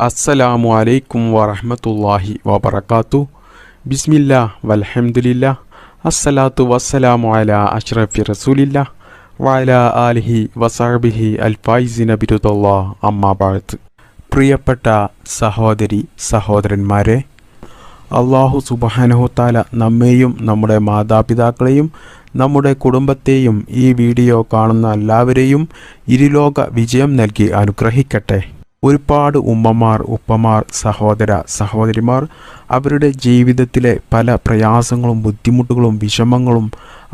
അസ്സലാമു അലൈക്കും വറഹ്മത്തുള്ളാഹി വബറകാത്തു. ബിസ്മില്ലാ വൽഹംദുലില്ലാ അസ്സലാത്തു വസ്സലാമു അലാ അഷ്റഫി റസൂലില്ലാ വഅലാ ആലിഹി വസഹ്ബിഹി അൽഫൈസിന ബിറുദല്ലാഹ് അമ്മാ ബഅദ്. പ്രിയപ്പെട്ട സഹോദരി സഹോദരന്മാരെ, അല്ലാഹു സുബ്ഹാനഹു തആല നമ്മെയും നമ്മുടെ മാതാപിതാക്കളെയും നമ്മുടെ കുടുംബത്തെയും ഈ വീഡിയോ കാണുന്ന എല്ലാവരെയും ഇരുലോക വിജയം നൽകി അനുഗ്രഹിക്കട്ടെ. ഒരുപാട് ഉമ്മമാർ, ഉപ്പമാർ, സഹോദര സഹോദരിമാർ അവരുടെ ജീവിതത്തിലെ പല പ്രയാസങ്ങളും ബുദ്ധിമുട്ടുകളും വിഷമങ്ങളും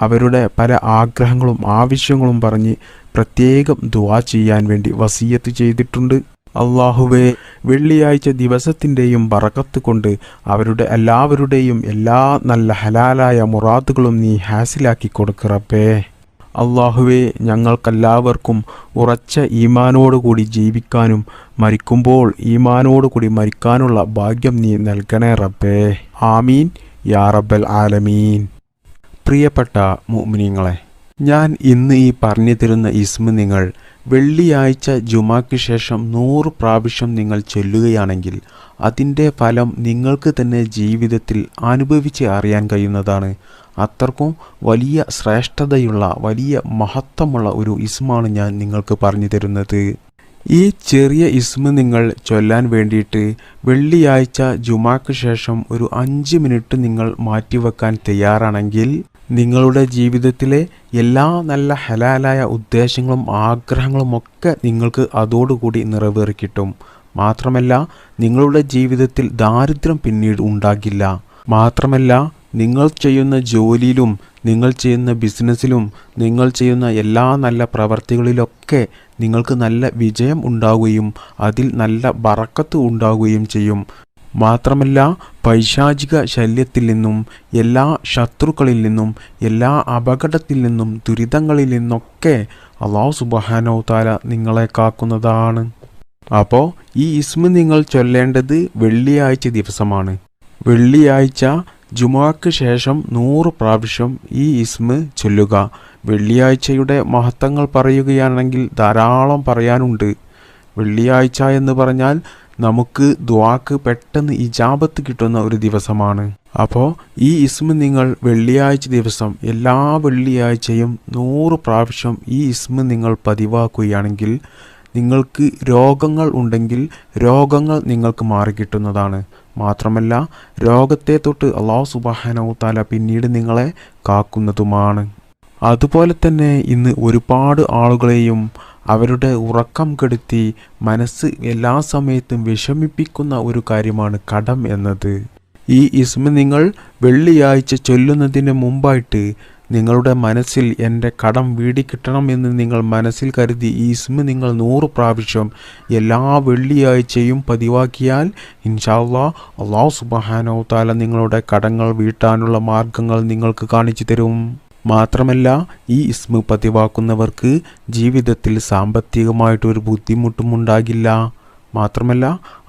അവരുടെ പല ആഗ്രഹങ്ങളും ആവശ്യങ്ങളും പറഞ്ഞ് പ്രത്യേകം ദുആ ചെയ്യാൻ വേണ്ടി വസിയത്ത് ചെയ്തിട്ടുണ്ട്. അല്ലാഹുവേ, വെള്ളിയാഴ്ച ദിവസത്തിൻ്റെയും ബറക്കത്ത് കൊണ്ട് അവരുടെ എല്ലാവരുടെയും എല്ലാ നല്ല ഹലാലായ മുറാദുകളും നീ ഹാസിലാക്കി കൊടുക്ക് റബ്ബേ. അല്ലാഹുവേ, ഞങ്ങൾക്കെല്ലാവർക്കും ഉറച്ച ഈമാനോടുകൂടി ജീവിക്കാനും മരിക്കുമ്പോൾ ഈമാനോടുകൂടി മരിക്കാനുള്ള ഭാഗ്യം നീ നൽകണേ റബ്ബേ. ആമീൻ യാ റബ്ബൽ ആലമീൻ. പ്രിയപ്പെട്ട മുഅ്മിനീങ്ങളെ, ഞാൻ ഇന്ന് ഈ പറഞ്ഞു തരുന്ന ഇസ്മ നിങ്ങൾ വെള്ളിയാഴ്ച ജുമാക്ക് ശേഷം 100 പ്രാവശ്യം നിങ്ങൾ ചൊല്ലുകയാണെങ്കിൽ അതിൻ്റെ ഫലം നിങ്ങൾക്ക് തന്നെ ജീവിതത്തിൽ അനുഭവിച്ച് അറിയാൻ കഴിയുന്നതാണ്. അത്രക്കും വലിയ ശ്രേഷ്ഠതയുള്ള വലിയ മഹത്വമുള്ള ഒരു ഇസ്മാണ് ഞാൻ നിങ്ങൾക്ക് പറഞ്ഞു തരുന്നത്. ഈ ചെറിയ ഇസ്മ നിങ്ങൾ ചൊല്ലാൻ വേണ്ടിയിട്ട് വെള്ളിയാഴ്ച ജുമാക്ക് ശേഷം ഒരു 5 മിനിറ്റ് നിങ്ങൾ മാറ്റിവെക്കാൻ തയ്യാറാണെങ്കിൽ നിങ്ങളുടെ ജീവിതത്തിലെ എല്ലാ നല്ല ഹലാലായ ഉദ്ദേശങ്ങളും ആഗ്രഹങ്ങളുമൊക്കെ നിങ്ങൾക്ക് അതോടുകൂടി നിറവേറിക്കിട്ടും. മാത്രമല്ല, നിങ്ങളുടെ ജീവിതത്തിൽ ദാരിദ്ര്യം പിന്നീട് ഉണ്ടാകില്ല. മാത്രമല്ല, നിങ്ങൾ ചെയ്യുന്ന ജോലിയിലും നിങ്ങൾ ചെയ്യുന്ന ബിസിനസ്സിലും നിങ്ങൾ ചെയ്യുന്ന എല്ലാ നല്ല പ്രവർത്തികളിലൊക്കെ നിങ്ങൾക്ക് നല്ല വിജയം ഉണ്ടാവുകയും അതിൽ നല്ല ബറക്കത്ത് ഉണ്ടാവുകയും ചെയ്യും. മാത്രമല്ല, പൈശാചിക ശല്യത്തിൽ നിന്നും എല്ലാ ശത്രുക്കളിൽ നിന്നും എല്ലാ അപകടത്തിൽ നിന്നും ദുരിതങ്ങളിൽ നിന്നൊക്കെ അല്ലാഹു സുബ്ഹാനഹു തആല നിങ്ങളെ കാക്കുന്നതാണ്. അപ്പോൾ ഈ ഇസ്മ നിങ്ങൾ ചൊല്ലേണ്ടത് വെള്ളിയാഴ്ച ദിവസമാണ്. വെള്ളിയാഴ്ച ജുമാക്ക് ശേഷം 100 പ്രാവശ്യം ഈ ഇസ്മ ചൊല്ലുക. വെള്ളിയാഴ്ചയുടെ മഹത്വങ്ങൾ പറയുകയാണെങ്കിൽ ധാരാളം പറയാനുണ്ട്. വെള്ളിയാഴ്ച എന്ന് പറഞ്ഞാൽ നമുക്ക് ദുആക്ക് പെട്ടെന്ന് ഇജാബത്ത് കിട്ടുന്ന ഒരു ദിവസമാണ്. അപ്പോൾ ഈ ഇസ്മ നിങ്ങൾ വെള്ളിയാഴ്ച ദിവസം എല്ലാ വെള്ളിയാഴ്ചയും 100 പ്രാവശ്യം ഈ ഇസ്മ നിങ്ങൾ പതിവാക്കുകയാണെങ്കിൽ നിങ്ങൾക്ക് രോഗങ്ങൾ ഉണ്ടെങ്കിൽ രോഗങ്ങൾ നിങ്ങൾക്ക് മാറിക്കിട്ടുന്നതാണ്. മാത്രമല്ല, രോഗത്തെ തൊട്ട് അല്ലാഹു സുബ്ഹാനഹു തആല പിന്നീട് നിങ്ങളെ കാക്കുന്നതുമാണ്. അതുപോലെ തന്നെ ഇന്ന് ഒരുപാട് ആളുകളെയും അവരുടെ ഉറക്കം കെടുത്തി മനസ്സ് എല്ലാ സമയത്തും വിഷമിപ്പിക്കുന്ന ഒരു കാര്യമാണ് കടം എന്നത്. ഈ ഇസ്മ നിങ്ങൾ വെള്ളിയാഴ്ച ചൊല്ലുന്നതിന് മുമ്പായിട്ട് നിങ്ങളുടെ മനസ്സിൽ എൻ്റെ കടം വീടിക്കിട്ടണം എന്ന് നിങ്ങൾ മനസ്സിൽ കരുതി ഈ ഇസ്മ നിങ്ങൾ 100 പ്രാവശ്യം എല്ലാ വെള്ളിയാഴ്ചയും പതിവാക്കിയാൽ ഇൻഷാ അല്ലാഹ് അല്ലാഹു സുബ്ഹാനഹു തആല നിങ്ങളുടെ കടങ്ങൾ വീട്ടാനുള്ള മാർഗങ്ങൾ നിങ്ങൾക്ക് കാണിച്ചു തരും. മാത്രമല്ല, ഈ ഇസ്മ പതിവാക്കുന്നവർക്ക് ജീവിതത്തിൽ സാമ്പത്തികമായിട്ടൊരു ബുദ്ധിമുട്ടും ഉണ്ടാകില്ല. മാത്രമല്ല,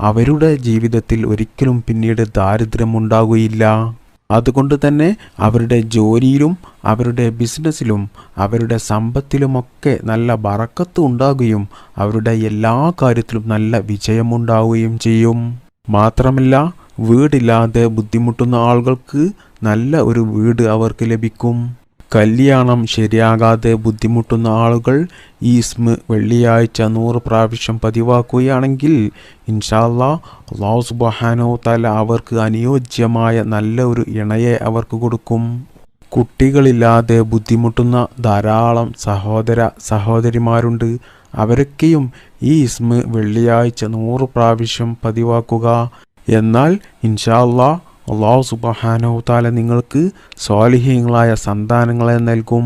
അവരുടെ ജീവിതത്തിൽ ഒരിക്കലും പിന്നീട് ദാരിദ്ര്യമുണ്ടാകുകയില്ല. അതുകൊണ്ട് തന്നെ അവരുടെ ജോലിയിലും അവരുടെ ബിസിനസ്സിലും അവരുടെ സമ്പത്തിലുമൊക്കെ നല്ല ബറക്കത്ത് ഉണ്ടാകുകയും അവരുടെ എല്ലാ കാര്യത്തിലും നല്ല വിജയമുണ്ടാവുകയും ചെയ്യും. മാത്രമല്ല, വീടില്ലാതെ ബുദ്ധിമുട്ടുന്ന ആളുകൾക്ക് നല്ല ഒരു വീട് അവർക്ക് ലഭിക്കും. കല്യാണം ശരിയാകാതെ ബുദ്ധിമുട്ടുന്ന ആളുകൾ ഈ ഇസ്മ വെള്ളിയാഴ്ച 100 പ്രാവശ്യം പതിവാക്കുകയാണെങ്കിൽ ഇൻഷാ അല്ലാഹ് അല്ലാഹു സുബ്ഹാനഹു തആല അവർക്ക് അനുയോജ്യമായ നല്ല ഒരു ഇണയെ അവർക്ക് കൊടുക്കും. കുട്ടികളില്ലാതെ ബുദ്ധിമുട്ടുന്ന ധാരാളം സഹോദര സഹോദരിമാരുണ്ട്. അവരൊക്കെയും ഈ ഇസ്മ വെള്ളിയാഴ്ച 100 പ്രാവശ്യം പതിവാക്കുക. എന്നാൽ ഇൻഷാ അല്ലാഹ് അല്ലാഹു സുബ്ഹാനഹു തആല നിങ്ങൾക്ക് സ്വാലിഹീങ്ങളായ സന്താനങ്ങളെ നൽകും.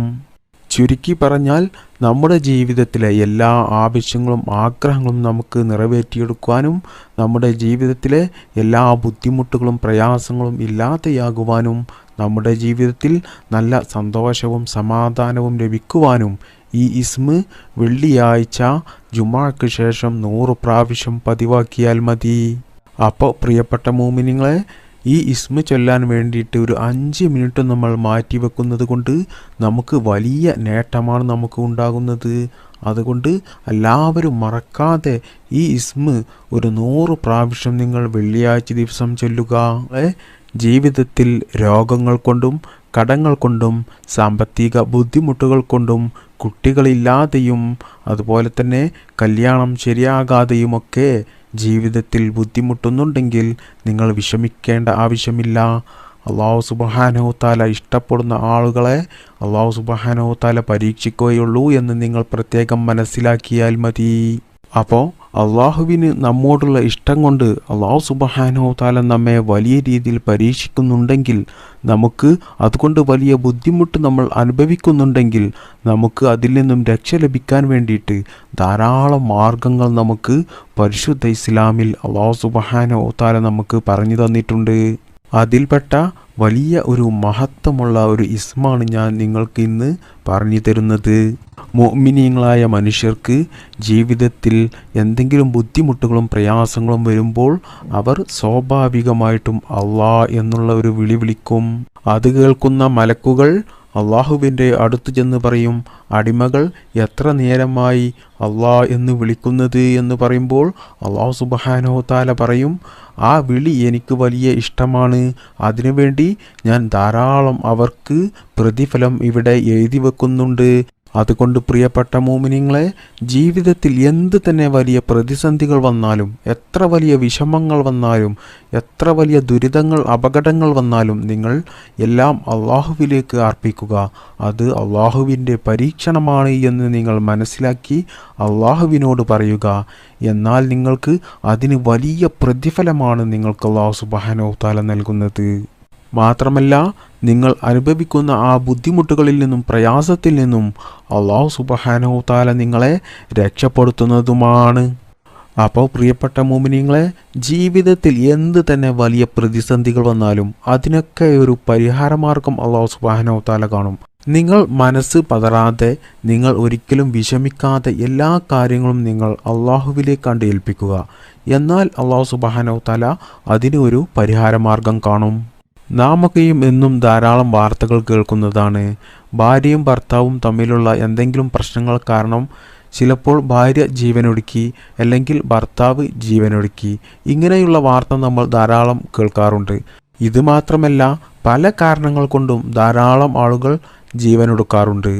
ചുരുക്കി പറഞ്ഞാൽ നമ്മുടെ ജീവിതത്തിലെ എല്ലാ ആവശ്യങ്ങളും ആഗ്രഹങ്ങളും നമുക്ക് നിറവേറ്റിയെടുക്കുവാനും നമ്മുടെ ജീവിതത്തിലെ എല്ലാ ബുദ്ധിമുട്ടുകളും പ്രയാസങ്ങളും ഇല്ലാതെയാകുവാനും നമ്മുടെ ജീവിതത്തിൽ നല്ല സന്തോഷവും സമാധാനവും ലഭിക്കുവാനും ഈ ഇസ്മ വെള്ളിയാഴ്ച ജുമാക്ക് ശേഷം 100 പ്രാവശ്യം പതിവാക്കിയാൽ മതി. അപ്പോൾ പ്രിയപ്പെട്ട മുഅ്മിനീങ്ങളെ, ഈ ഇസ്മ ചൊല്ലാൻ വേണ്ടിയിട്ട് ഒരു 5 മിനിറ്റ് നമ്മൾ മാറ്റി വെക്കുന്നത് കൊണ്ട് നമുക്ക് വലിയ നേട്ടമാണ് നമുക്ക് ഉണ്ടാകുന്നത്. അതുകൊണ്ട് എല്ലാവരും മറക്കാതെ ഈ ഇസ്മ ഒരു 100 പ്രാവശ്യം നിങ്ങൾ വെള്ളിയാഴ്ച ദിവസം ചൊല്ലുക. ജീവിതത്തിൽ രോഗങ്ങൾ കൊണ്ടും കടങ്ങൾ കൊണ്ടും സാമ്പത്തിക ബുദ്ധിമുട്ടുകൾ കൊണ്ടും കുട്ടികളില്ലാതെയും അതുപോലെ തന്നെ കല്യാണം ശരിയാകാതെയുമൊക്കെ ജീവിതത്തിൽ ബുദ്ധിമുട്ടുന്നുണ്ടെങ്കിൽ നിങ്ങൾ വിഷമിക്കേണ്ട ആവശ്യമില്ല. അള്ളാഹു സുബ്ഹാനഹു തആല ഇഷ്ടപ്പെടുന്ന ആളുകളെ അള്ളാഹു സുബ്ഹാനഹു തആല പരീക്ഷിക്കുകയുള്ളൂ എന്ന് നിങ്ങൾ പ്രത്യേകം മനസ്സിലാക്കിയാൽ മതി. അപ്പോൾ അള്ളാഹുവിന് നമ്മോടുള്ള ഇഷ്ടം കൊണ്ട് അള്ളാഹു സുബ്ഹാനഹു തആല നമ്മെ വലിയ രീതിയിൽ പരീക്ഷിക്കുന്നുണ്ടെങ്കിൽ, നമുക്ക് അതുകൊണ്ട് വലിയ ബുദ്ധിമുട്ട് നമ്മൾ അനുഭവിക്കുന്നുണ്ടെങ്കിൽ, നമുക്ക് അതിൽ നിന്നും രക്ഷ ലഭിക്കാൻ വേണ്ടിയിട്ട് ധാരാളം മാർഗങ്ങൾ നമുക്ക് പരിശുദ്ധ ഇസ്ലാമിൽ അള്ളാഹു സുബ്ഹാനഹു തആല നമുക്ക് പറഞ്ഞു തന്നിട്ടുണ്ട്. അതിൽപ്പെട്ട വലിയ ഒരു മഹത്വമുള്ള ഒരു ഇസ്മാണ് ഞാൻ നിങ്ങൾക്ക് ഇന്ന് പറഞ്ഞു തരുന്നത്. മുഅ്മിനീങ്ങളായ മനുഷ്യർക്ക് ജീവിതത്തിൽ എന്തെങ്കിലും ബുദ്ധിമുട്ടുകളും പ്രയാസങ്ങളും വരുമ്പോൾ അവർ സ്വാഭാവികമായിട്ടും അള്ളാ എന്നുള്ള ഒരു വിളി വിളിക്കും. അത് കേൾക്കുന്ന മലക്കുകൾ അള്ളാഹുവിൻ്റെ അടുത്ത് ചെന്ന് പറയും, അടിമകൾ എത്ര നേരമായി അള്ളാ എന്ന് വിളിക്കുന്നത് എന്ന് പറയുമ്പോൾ അള്ളാഹു സുബ്ഹാനഹു തആല പറയും, ആ വിളി എനിക്ക് വലിയ ഇഷ്ടമാണ്, അതിനുവേണ്ടി ഞാൻ ധാരാളം അവർക്ക് പ്രതിഫലം ഇവിടെ എഴുതി വെക്കുന്നുണ്ട്. അതുകൊണ്ട് പ്രിയപ്പെട്ട മുഅ്മിനീങ്ങളെ, ജീവിതത്തിൽ എന്ത് തന്നെ വലിയ പ്രതിസന്ധികൾ വന്നാലും, എത്ര വലിയ വിഷമങ്ങൾ വന്നാലും, എത്ര വലിയ ദുരിതങ്ങൾ അപകടങ്ങൾ വന്നാലും നിങ്ങൾ എല്ലാം അള്ളാഹുവിലേക്ക് അർപ്പിക്കുക. അത് അള്ളാഹുവിൻ്റെ പരീക്ഷണമാണ് എന്ന് നിങ്ങൾ മനസ്സിലാക്കി അള്ളാഹുവിനോട് പറയുക. എന്നാൽ നിങ്ങൾക്ക് അതിന് വലിയ പ്രതിഫലമാണ് നിങ്ങൾക്ക് അള്ളാഹു സുബ്ഹാനഹു തആല നൽകുന്നത്. മാത്രമല്ല, നിങ്ങൾ അനുഭവിക്കുന്ന ആ ബുദ്ധിമുട്ടുകളിൽ നിന്നും പ്രയാസത്തിൽ നിന്നും അള്ളാഹു സുബ്ഹാനഹു തആല നിങ്ങളെ രക്ഷപ്പെടുത്തുന്നതുമാണ്. അപ്പോൾ പ്രിയപ്പെട്ട മുഅ്മിനീങ്ങളെ, ജീവിതത്തിൽ എന്ത് തന്നെ വലിയ പ്രതിസന്ധികൾ വന്നാലും അതിനൊക്കെ ഒരു പരിഹാരമാർഗം അള്ളാഹു സുബ്ഹാനഹു തആല കാണും. നിങ്ങൾ മനസ്സ് പതറാതെ, നിങ്ങൾ ഒരിക്കലും വിഷമിക്കാതെ എല്ലാ കാര്യങ്ങളും നിങ്ങൾ അള്ളാഹുവിലേക്കാണ്ട് ഏൽപ്പിക്കുക. എന്നാൽ അള്ളാഹു സുബ്ഹാനഹു തആല അതിന് ഒരു പരിഹാരമാർഗം കാണും. നാമൊക്കെയും എന്നും ധാരാളം വാർത്തകൾ കേൾക്കുന്നതാണ്. ഭാര്യയും ഭർത്താവും തമ്മിലുള്ള എന്തെങ്കിലും പ്രശ്നങ്ങൾ കാരണം ചിലപ്പോൾ ഭാര്യ ജീവനൊടുക്കി, അല്ലെങ്കിൽ ഭർത്താവ് ജീവനൊടുക്കി. ഇങ്ങനെയുള്ള വാർത്ത നമ്മൾ ധാരാളം കേൾക്കാറുണ്ട്. ഇത് മാത്രമല്ല, പല കാരണങ്ങൾ കൊണ്ടും ധാരാളം ആളുകൾ ജീവനൊടുക്കാറുണ്ട്.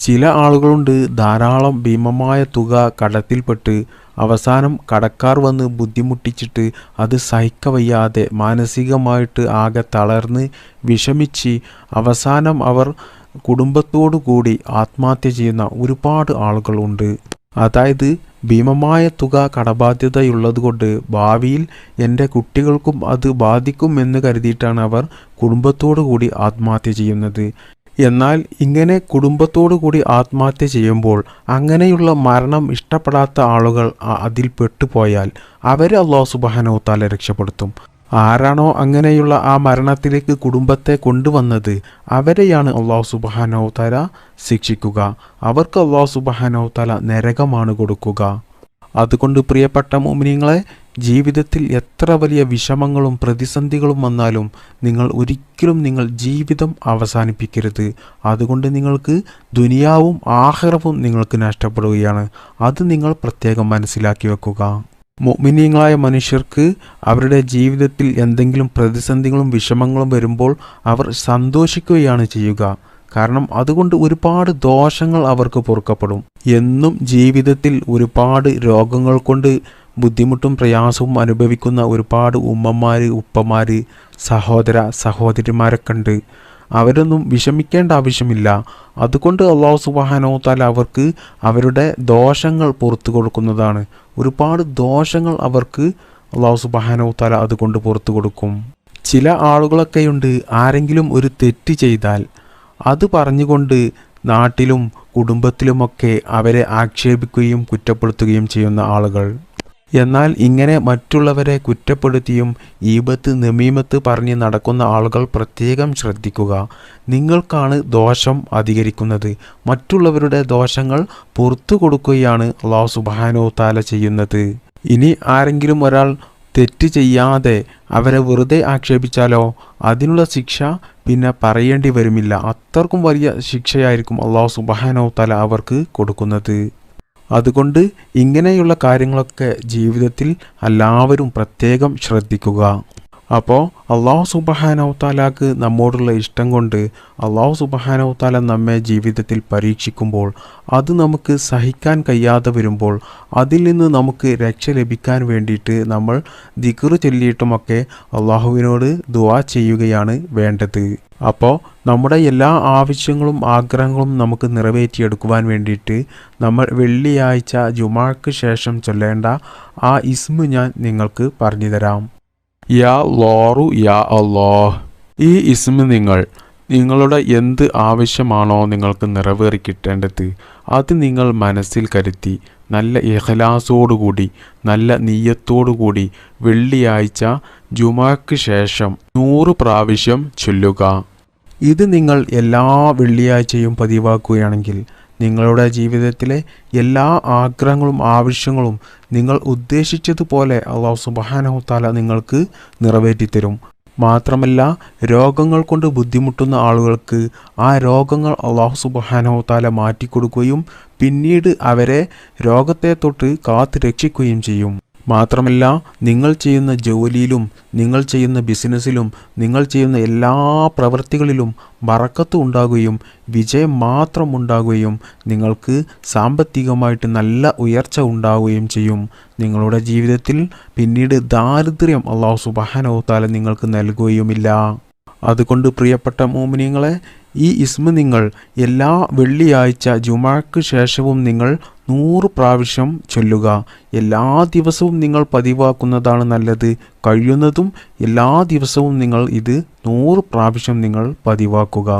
ചില ആളുകളുണ്ട് ധാരാളം ഭീമമായ തുക കടത്തിൽപ്പെട്ട് അവസാനം കടക്കാർ വന്ന് ബുദ്ധിമുട്ടിച്ചിട്ട് അത് സഹിക്കവയ്യാതെ മാനസികമായിട്ട് ആകെ തളർന്ന് വിഷമിച്ച് അവസാനം അവർ കുടുംബത്തോടു കൂടി ആത്മഹത്യ ചെയ്യുന്ന ഒരുപാട് ആളുകളുണ്ട്. അതായത് ഭീമമായ തുക കടബാധ്യതയുള്ളതുകൊണ്ട് ഭാവിയിൽ എൻ്റെ കുട്ടികൾക്കും അത് ബാധിക്കും എന്ന് കരുതിയിട്ടാണ് അവർ കുടുംബത്തോടു കൂടി ആത്മഹത്യ ചെയ്യുന്നത്. എന്നാൽ ഇങ്ങനെ കുടുംബത്തോടു കൂടി ആത്മഹത്യ ചെയ്യുമ്പോൾ അങ്ങനെയുള്ള മരണം ഇഷ്ടപ്പെടാത്ത ആളുകൾ അതിൽ പെട്ടുപോയാൽ അവരെ അല്ലാഹു സുബ്ഹാനഹു തആല രക്ഷപ്പെടുത്തും. ആരാണോ അങ്ങനെയുള്ള ആ മരണത്തിലേക്ക് കുടുംബത്തെ കൊണ്ടുവന്നത് അവരെയാണ് അല്ലാഹു സുബ്ഹാനഹു തആല ശിക്ഷിക്കുക. അവർക്ക് അല്ലാഹു സുബ്ഹാനഹു തആല നരകമാണ് കൊടുക്കുക. അതുകൊണ്ട് പ്രിയപ്പെട്ട മുഅ്മിനീങ്ങളെ, ജീവിതത്തിൽ എത്ര വലിയ വിഷമങ്ങളും പ്രതിസന്ധികളും വന്നാലും നിങ്ങൾ ഒരിക്കലും നിങ്ങൾ ജീവിതം അവസാനിപ്പിക്കരുത്. അതുകൊണ്ട് നിങ്ങൾക്ക് ദുനിയാവും ആഖിറവും നിങ്ങൾക്ക് നഷ്ടപ്പെടുകയാണ്. അത് നിങ്ങൾ പ്രത്യേകം മനസ്സിലാക്കി വെക്കുക. മുഅ്മിനീങ്ങളായ മനുഷ്യർക്ക് അവരുടെ ജീവിതത്തിൽ എന്തെങ്കിലും പ്രതിസന്ധികളും വിഷമങ്ങളും വരുമ്പോൾ അവർ സന്തോഷിക്കുകയാണ് ചെയ്യുക. കാരണം അതുകൊണ്ട് ഒരുപാട് ദോഷങ്ങൾ അവർക്ക് പൊറുക്കപ്പെടും. എന്നും ജീവിതത്തിൽ ഒരുപാട് രോഗങ്ങൾ കൊണ്ട് ബുദ്ധിമുട്ടും പ്രയാസവും അനുഭവിക്കുന്ന ഒരുപാട് ഉമ്മമാർ, ഉപ്പമാർ, സഹോദര സഹോദരിമാരൊക്കെ ഉണ്ട്. അവരൊന്നും വിഷമിക്കേണ്ട ആവശ്യമില്ല. അതുകൊണ്ട് അല്ലാഹു സുബ്ഹാനഹു തആല അവർക്ക് അവരുടെ ദോഷങ്ങൾ പുറത്തു കൊടുക്കുന്നതാണ്. ഒരുപാട് ദോഷങ്ങൾ അവർക്ക് അല്ലാഹു സുബ്ഹാനഹു തആല അതുകൊണ്ട് പുറത്തു കൊടുക്കും. ചില ആളുകളൊക്കെയുണ്ട്, ആരെങ്കിലും ഒരു തെറ്റ് ചെയ്താൽ അത് പറഞ്ഞുകൊണ്ട് നാട്ടിലും കുടുംബത്തിലുമൊക്കെ അവരെ ആക്ഷേപിക്കുകയും കുറ്റപ്പെടുത്തുകയും ചെയ്യുന്ന ആളുകൾ. എന്നാൽ ഇങ്ങനെ മറ്റുള്ളവരെ കുറ്റപ്പെടുത്തിയും ഈബത്ത് നമീമത്ത് പറഞ്ഞ് നടക്കുന്ന ആളുകൾ പ്രത്യേകം ശ്രദ്ധിക്കുക. നിങ്ങൾക്കാണ് ദോഷം അധികരിക്കുന്നത്. മറ്റുള്ളവരുടെ ദോഷങ്ങൾ പുറത്തു കൊടുക്കുകയാണ് അല്ലാഹു സുബ്ഹാനഹു തആല ചെയ്യുന്നത്. ഇനി ആരെങ്കിലും ഒരാൾ തെറ്റ് ചെയ്യാതെ അവരെ വെറുതെ ആക്ഷേപിച്ചാലോ അതിനുള്ള ശിക്ഷ പിന്നെ പറയേണ്ടി വരുമില്ല. അത്രക്കും വലിയ ശിക്ഷയായിരിക്കും അല്ലാഹു സുബ്ഹാനഹു തആല അവർക്ക് കൊടുക്കുന്നത്. അതുകൊണ്ട് ഇങ്ങനെയുള്ള കാര്യങ്ങളൊക്കെ ജീവിതത്തിൽ എല്ലാവരും പ്രത്യേകം ശ്രദ്ധിക്കുക. അപ്പോൾ അള്ളാഹു സുബ്ഹാനഹു തആലക്ക് നമ്മോടുള്ള ഇഷ്ടം കൊണ്ട് അള്ളാഹു സുബ്ഹാനഹു തആല നമ്മെ ജീവിതത്തിൽ പരീക്ഷിക്കുമ്പോൾ അത് നമുക്ക് സഹിക്കാൻ കഴിയാതെ വരുമ്പോൾ അതിൽ നിന്ന് നമുക്ക് രക്ഷ ലഭിക്കാൻ വേണ്ടിയിട്ട് നമ്മൾ ദിക്ർ ചൊല്ലിയിട്ടുമൊക്കെ അള്ളാഹുവിനോട് ദുആ ചെയ്യുകയാണ് വേണ്ടത്. അപ്പോൾ നമ്മുടെ എല്ലാ ആവശ്യങ്ങളും ആഗ്രഹങ്ങളും നമുക്ക് നിറവേറ്റിയെടുക്കുവാൻ വേണ്ടിയിട്ട് നമ്മൾ വെള്ളിയാഴ്ച ജുമാക്ക് ശേഷം ചൊല്ലേണ്ട ആ ഇസ്മ് ഞാൻ നിങ്ങൾക്ക് പറഞ്ഞു തരാം. യാ ലോറു യാ അല്ലാഹ്. ഈ ഇസ്മ നിങ്ങളുടെ എന്ത് ആവശ്യമാണോ നിങ്ങൾക്ക് നിറവേറി കിട്ടേണ്ടത് അത് നിങ്ങൾ മനസ്സിൽ കരുതി നല്ല ഇഖ്ലാസോടുകൂടി നല്ല നിയ്യത്തോടുകൂടി വെള്ളിയാഴ്ച ജുമാക്ക് ശേഷം 100 പ്രാവശ്യം ചൊല്ലുക. ഇത് നിങ്ങൾ എല്ലാ വെള്ളിയാഴ്ചയും പതിവാക്കുകയാണെങ്കിൽ നിങ്ങളുടെ ജീവിതത്തിലെ എല്ലാ ആഗ്രഹങ്ങളും ആവശ്യങ്ങളും നിങ്ങൾ ഉദ്ദേശിച്ചതുപോലെ അള്ളാഹു സുബ്ഹാനഹു തആല നിങ്ങൾക്ക് നിറവേറ്റിത്തരും. മാത്രമല്ല രോഗങ്ങൾ കൊണ്ട് ബുദ്ധിമുട്ടുന്ന ആളുകൾക്ക് ആ രോഗങ്ങൾ അള്ളാഹു സുബ്ഹാനഹു തആല മാറ്റിക്കൊടുക്കുകയും പിന്നീട് അവരെ രോഗത്തെ തൊട്ട് കാത്ത് രക്ഷിക്കുകയും ചെയ്യും. മാത്രമല്ല നിങ്ങൾ ചെയ്യുന്ന ജോലിയിലും നിങ്ങൾ ചെയ്യുന്ന ബിസിനസ്സിലും നിങ്ങൾ ചെയ്യുന്ന എല്ലാ പ്രവൃത്തികളിലും ബറക്കത്ത് ഉണ്ടാകുകയും വിജയം മാത്രം ഉണ്ടാകുകയും നിങ്ങൾക്ക് സാമ്പത്തികമായിട്ട് നല്ല ഉയർച്ച ഉണ്ടാവുകയും ചെയ്യും. നിങ്ങളുടെ ജീവിതത്തിൽ പിന്നീട് ദാരിദ്ര്യം അല്ലാഹു സുബ്ഹാനഹു തആല നിങ്ങൾക്ക് നൽകുകയുമില്ല. അതുകൊണ്ട് പ്രിയപ്പെട്ട മുഅ്മിനീങ്ങളെ, ഈ ഇസ്മ നിങ്ങൾ എല്ലാ വെള്ളിയാഴ്ച ജുമാക്ക് ശേഷവും നിങ്ങൾ 100 പ്രാവശ്യം ചൊല്ലുക. എല്ലാ ദിവസവും നിങ്ങൾ പതിവാക്കുന്നതാണ് നല്ലത്. കഴിയുന്നതും എല്ലാ ദിവസവും നിങ്ങൾ ഇത് 100 പ്രാവശ്യം നിങ്ങൾ പതിവാക്കുക.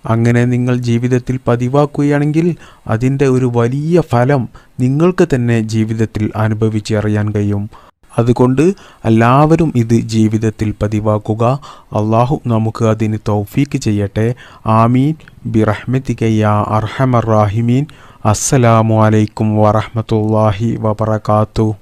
അങ്ങനെ നിങ്ങൾ ജീവിതത്തിൽ പതിവാക്കുകയാണെങ്കിൽ അതിൻ്റെ ഒരു വലിയ ഫലം നിങ്ങൾക്ക് തന്നെ ജീവിതത്തിൽ അനുഭവിച്ചറിയാൻ കഴിയും. അതുകൊണ്ട് എല്ലാവരും ഇത് ജീവിതത്തിൽ പതിവാക്കുക. അള്ളാഹു നമുക്ക് അതിന് തൗഫീക്ക് ചെയ്യട്ടെ. ആമീൻ ബിറഹ്മതിക യാ അർഹമർ റാഹിമീൻ. അസ്സലാമു അലൈക്കും വറഹ്മത്തുള്ളാഹി വബറകാതുഹു.